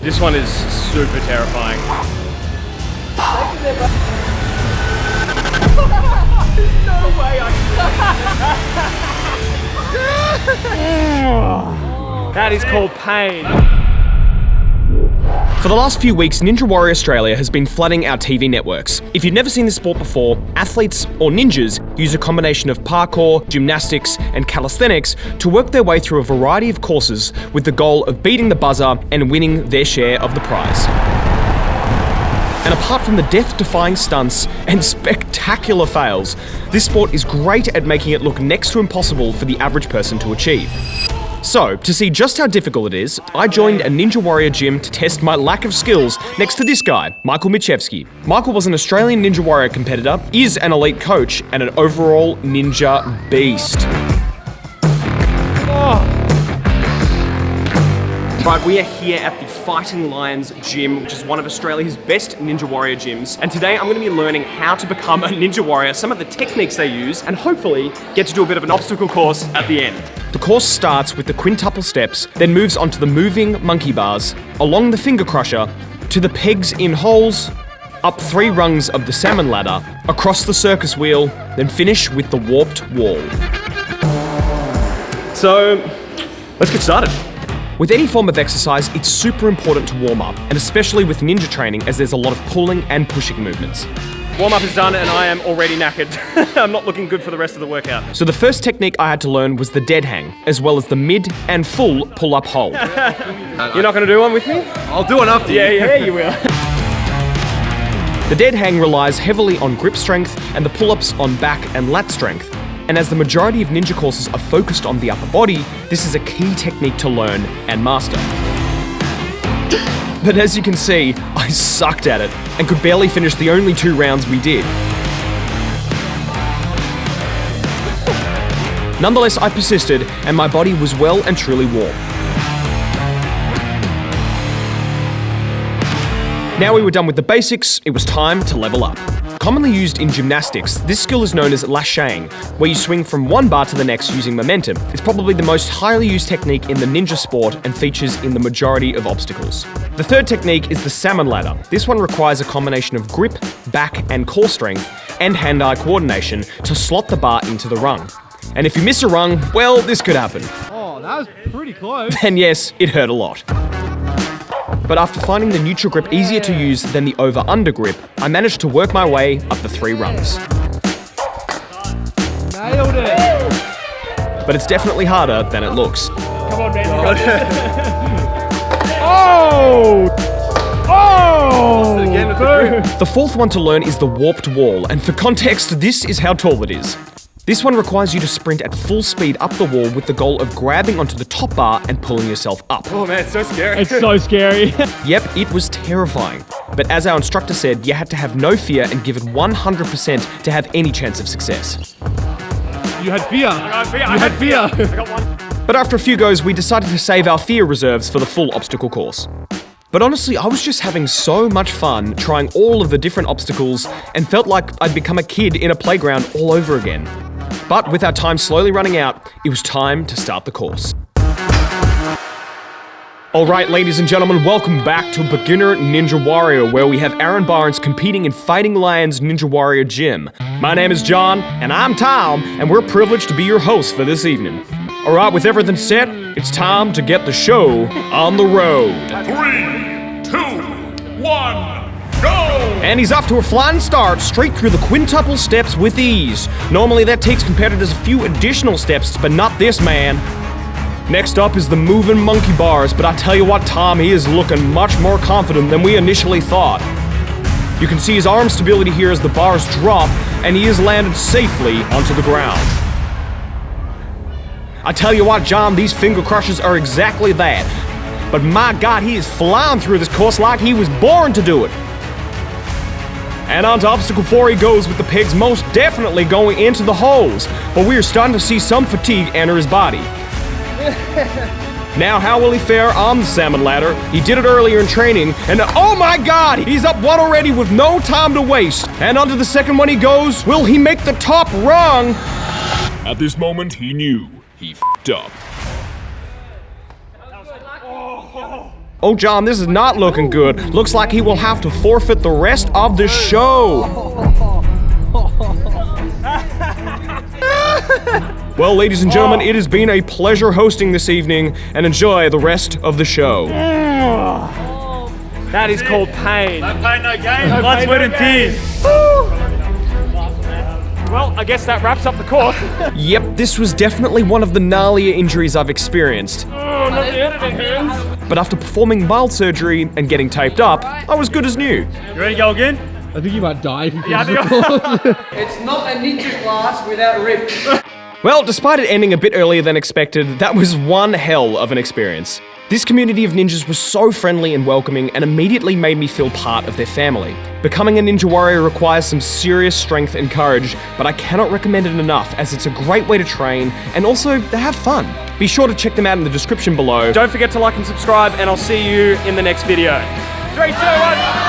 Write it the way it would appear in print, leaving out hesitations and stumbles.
This one is super terrifying. No way That is called pain. For the last few weeks, Ninja Warrior Australia has been flooding our TV networks. If you've never seen this sport before, athletes, or ninjas, use a combination of parkour, gymnastics, and calisthenics to work their way through a variety of courses with the goal of beating the buzzer and winning their share of the prize. And apart from the death-defying stunts and spectacular fails, this sport is great at making it look next to impossible for the average person to achieve. So, to see just how difficult it is, I joined a Ninja Warrior gym to test my lack of skills next to this guy, Michael Michevsky. Michael was an Australian Ninja Warrior competitor, is an elite coach, and an overall ninja beast. Right, we are here at the Fighting Lions gym, which is one of Australia's best Ninja Warrior gyms. And today I'm going to be learning how to become a Ninja Warrior, some of the techniques they use, and hopefully get to do a bit of an obstacle course at the end. The course starts with the quintuple steps, then moves onto the moving monkey bars, along the finger crusher, to the pegs in holes, up 3 rungs of the salmon ladder, across the circus wheel, then finish with the warped wall. So, let's get started. With any form of exercise, it's super important to warm up, and especially with ninja training, as there's a lot of pulling and pushing movements. Warm-up is done and I am already knackered. I'm not looking good for the rest of the workout. So the first technique I had to learn was the dead hang, as well as the mid and full pull-up hold. You're not going to do one with me? I'll do one after you. Yeah, you will. The dead hang relies heavily on grip strength and the pull-ups on back and lat strength. And as the majority of ninja courses are focused on the upper body, this is a key technique to learn and master. But as you can see, I sucked at it and could barely finish the only 2 rounds we did. Nonetheless, I persisted and my body was well and truly warm. Now we were done with the basics, it was time to level up. Commonly used in gymnastics, this skill is known as lashang, where you swing from one bar to the next using momentum. It's probably the most highly used technique in the ninja sport and features in the majority of obstacles. The third technique is the salmon ladder. This one requires a combination of grip, back and core strength, and hand-eye coordination to slot the bar into the rung. And if you miss a rung, well, this could happen. Oh, that was pretty close. And yes, it hurt a lot. But after finding the neutral grip easier to use than the over-under grip, I managed to work my way up the 3 rungs. Nailed it! But it's definitely harder than it looks. Come on, man. Oh! Oh! Again with the grip. The fourth one to learn is the warped wall, and for context, this is how tall it is. This one requires you to sprint at full speed up the wall with the goal of grabbing onto the top bar and pulling yourself up. Oh man, it's so scary. It's so scary. Yep, it was terrifying. But as our instructor said, you had to have no fear and give it 100% to have any chance of success. You had fear. I had fear. I got one. But after a few goes, we decided to save our fear reserves for the full obstacle course. But honestly, I was just having so much fun trying all of the different obstacles and felt like I'd become a kid in a playground all over again. But with our time slowly running out, it was time to start the course. Alright, ladies and gentlemen, welcome back to Beginner Ninja Warrior, where we have Aaron Barnes competing in Fighting Lions Ninja Warrior Gym. My name is John, and I'm Tom, and we're privileged to be your hosts for this evening. Alright, with everything set, it's time to get the show on the road. 3, 2, 1. Go! And he's off to a flying start, straight through the quintuple steps with ease. Normally that takes competitors a few additional steps, but not this man. Next up is the moving monkey bars, but I tell you what, Tom, he is looking much more confident than we initially thought. You can see his arm stability here as the bars drop, and he has landed safely onto the ground. I tell you what, John, these finger crushers are exactly that. But my God, he is flying through this course like he was born to do it. And on to obstacle 4 he goes, with the pegs most definitely going into the holes, but we are starting to see some fatigue enter his body. Now how will he fare on the salmon ladder? He did it earlier in training, and oh my God, he's up one already with no time to waste. And onto the second one he goes. Will he make the top rung? At this moment, he knew he f***ed up. Oh, John, this is not looking good. Looks like he will have to forfeit the rest of the show. Well, ladies and gentlemen, it has been a pleasure hosting this evening, and enjoy the rest of the show. That is called pain. No pain, no gain. Blood, sweat, and tears. Well, I guess that wraps up the course. Yep, this was definitely one of the gnarlier injuries I've experienced. Oh, not the editing hands. But after performing mild surgery and getting taped up, I was good as new. You ready to go again? I think you might die if you Yeah, I finish think the course. It's not a ninja class without Rip. Well, despite it ending a bit earlier than expected, that was one hell of an experience. This community of ninjas was so friendly and welcoming and immediately made me feel part of their family. Becoming a ninja warrior requires some serious strength and courage, but I cannot recommend it enough as it's a great way to train and also to have fun. Be sure to check them out in the description below. Don't forget to like and subscribe, and I'll see you in the next video. 3, 2, 1.